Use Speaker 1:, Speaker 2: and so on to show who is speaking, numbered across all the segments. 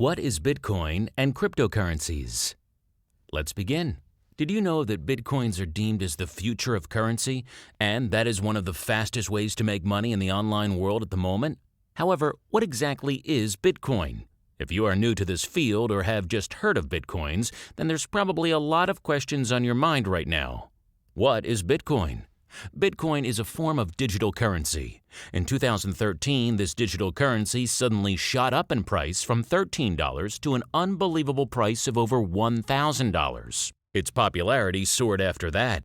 Speaker 1: What is Bitcoin and cryptocurrencies? Let's begin. Did you know that Bitcoins are deemed as the future of currency, and that is one of the fastest ways to make money in the online world at the moment? However, what exactly is Bitcoin? If you are new to this field or have just heard of Bitcoins, then there's probably a lot of questions on your mind right now. What is Bitcoin? Bitcoin is a form of digital currency. In 2013, this digital currency suddenly shot up in price from $13 to an unbelievable price of over $1,000. Its popularity soared after that.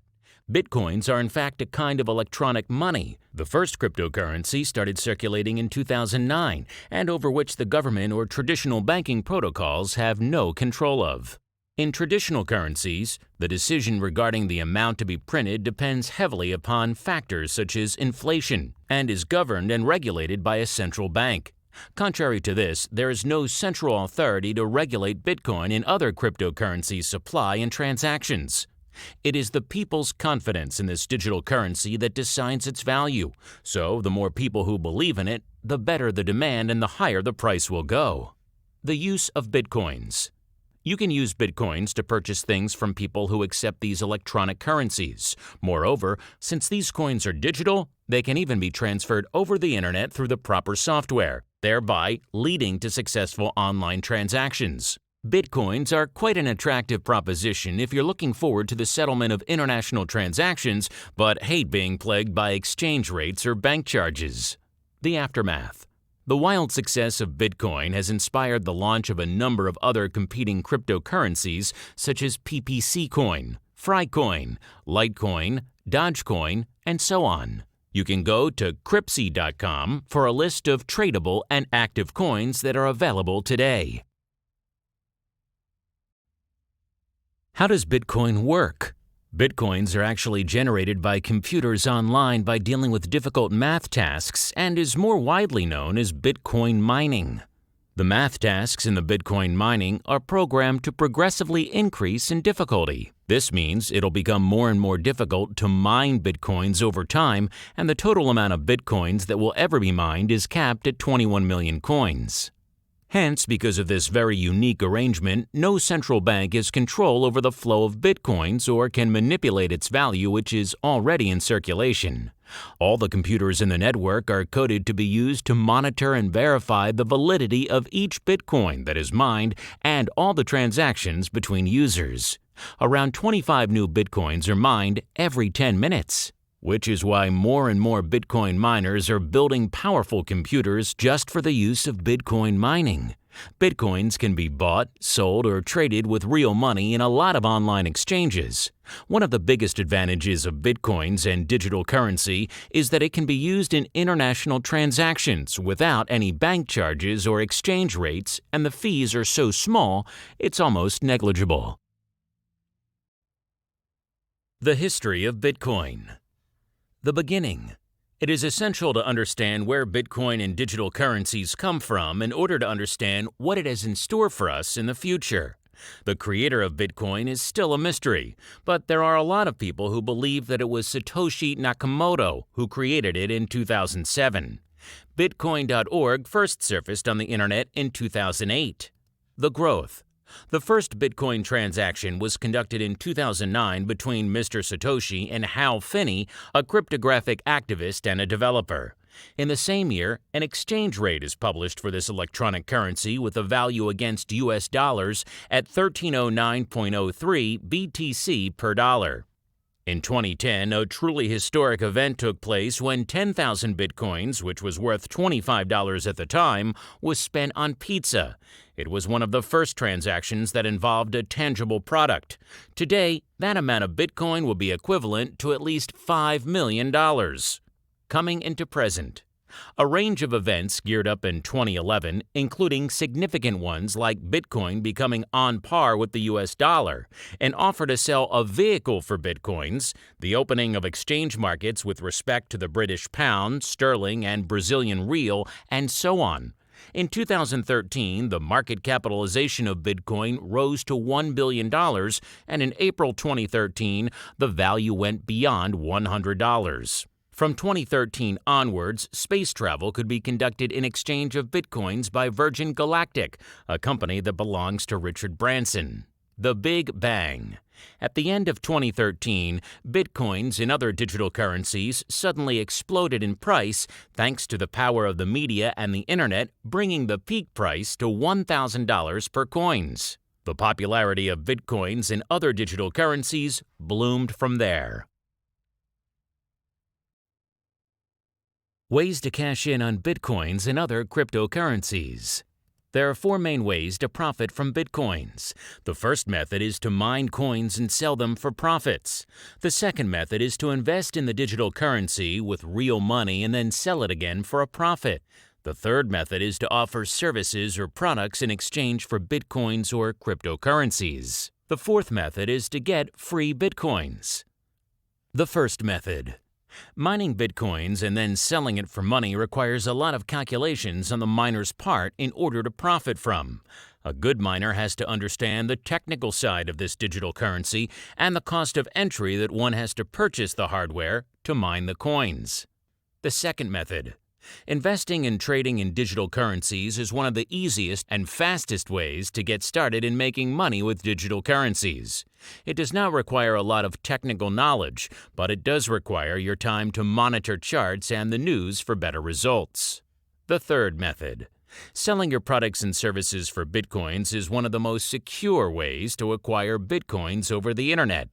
Speaker 1: Bitcoins are in fact a kind of electronic money. The first cryptocurrency started circulating in 2009, and over which the government or traditional banking protocols have no control of. In traditional currencies, the decision regarding the amount to be printed depends heavily upon factors such as inflation and is governed and regulated by a central bank. Contrary to this, there is no central authority to regulate Bitcoin and other cryptocurrency supply and transactions. It is the people's confidence in this digital currency that decides its value, so the more people who believe in it, the better the demand and the higher the price will go. The use of Bitcoins. You can use Bitcoins to purchase things from people who accept these electronic currencies. Moreover, since these coins are digital, they can even be transferred over the internet through the proper software, thereby leading to successful online transactions. Bitcoins are quite an attractive proposition if you're looking forward to the settlement of international transactions but hate being plagued by exchange rates or bank charges. The aftermath. The wild success of Bitcoin has inspired the launch of a number of other competing cryptocurrencies such as PPC Coin, Frycoin, Litecoin, Dogecoin, and so on. You can go to Cryptsy.com for a list of tradable and active coins that are available today. How does Bitcoin work? Bitcoins are actually generated by computers online by dealing with difficult math tasks and is more widely known as Bitcoin mining. The math tasks in the Bitcoin mining are programmed to progressively increase in difficulty. This means it'll become more and more difficult to mine Bitcoins over time, and the total amount of Bitcoins that will ever be mined is capped at 21 million coins. Hence, because of this very unique arrangement, no central bank has control over the flow of Bitcoins or can manipulate its value, which is already in circulation. All the computers in the network are coded to be used to monitor and verify the validity of each Bitcoin that is mined and all the transactions between users. Around 25 new Bitcoins are mined every 10 minutes. Which is why more and more Bitcoin miners are building powerful computers just for the use of Bitcoin mining. Bitcoins can be bought, sold, or traded with real money in a lot of online exchanges. One of the biggest advantages of Bitcoins and digital currency is that it can be used in international transactions without any bank charges or exchange rates, and the fees are so small, it's almost negligible. The history of Bitcoin. The beginning. It is essential to understand where Bitcoin and digital currencies come from in order to understand what it has in store for us in the future. The creator of Bitcoin is still a mystery, but there are a lot of people who believe that it was Satoshi Nakamoto who created it in 2007. Bitcoin.org first surfaced on the internet in 2008. The growth. The first Bitcoin transaction was conducted in 2009 between Mr. Satoshi and Hal Finney, a cryptographic activist and a developer. In the same year, an exchange rate is published for this electronic currency with a value against US dollars at 1309.03 BTC per dollar. In 2010, a truly historic event took place when 10,000 Bitcoins, which was worth $25 at the time, was spent on pizza. It was one of the first transactions that involved a tangible product. Today, that amount of Bitcoin will be equivalent to at least $5 million. Coming into present. A range of events geared up in 2011, including significant ones like Bitcoin becoming on par with the US dollar, an offer to sell a vehicle for Bitcoins, the opening of exchange markets with respect to the British pound, sterling, and Brazilian real, and so on. In 2013, the market capitalization of Bitcoin rose to $1 billion, and in April 2013, the value went beyond $100. From 2013 onwards, space travel could be conducted in exchange of bitcoins by Virgin Galactic, a company that belongs to Richard Branson. The Big Bang. At the end of 2013, bitcoins and other digital currencies suddenly exploded in price thanks to the power of the media and the internet, bringing the peak price to $1,000 per coins. The popularity of bitcoins and other digital currencies bloomed from there. Ways to cash in on bitcoins and other cryptocurrencies. There are four main ways to profit from bitcoins. The first method is to mine coins and sell them for profits. The second method is to invest in the digital currency with real money and then sell it again for a profit. The third method is to offer services or products in exchange for bitcoins or cryptocurrencies. The fourth method is to get free bitcoins. The first method. Mining bitcoins and then selling it for money requires a lot of calculations on the miner's part in order to profit from. A good miner has to understand the technical side of this digital currency and the cost of entry that one has to purchase the hardware to mine the coins. The second method. Investing and trading in digital currencies is one of the easiest and fastest ways to get started in making money with digital currencies. It does not require a lot of technical knowledge, but it does require your time to monitor charts and the news for better results. The third method. Selling your products and services for bitcoins is one of the most secure ways to acquire bitcoins over the internet.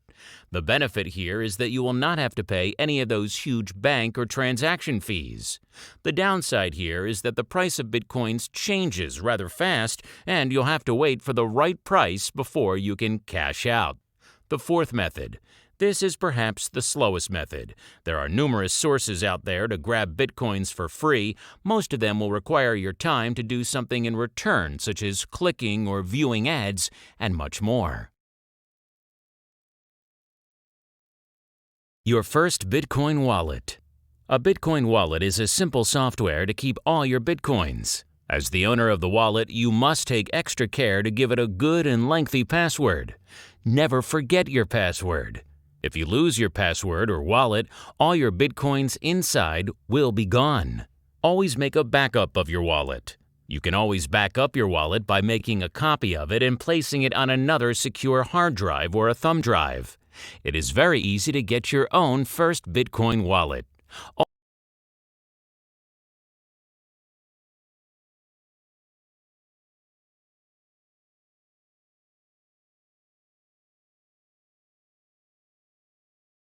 Speaker 1: The benefit here is that you will not have to pay any of those huge bank or transaction fees. The downside here is that the price of bitcoins changes rather fast, and you'll have to wait for the right price before you can cash out. The fourth method. This is perhaps the slowest method. There are numerous sources out there to grab bitcoins for free. Most of them will require your time to do something in return, such as clicking or viewing ads, and much more. Your first Bitcoin wallet. A Bitcoin wallet is a simple software to keep all your bitcoins. As the owner of the wallet, you must take extra care to give it a good and lengthy password. Never forget your password. If you lose your password or wallet, all your bitcoins inside will be gone. Always make a backup of your wallet. You can always back up your wallet by making a copy of it and placing it on another secure hard drive or a thumb drive. It is very easy to get your own first Bitcoin wallet.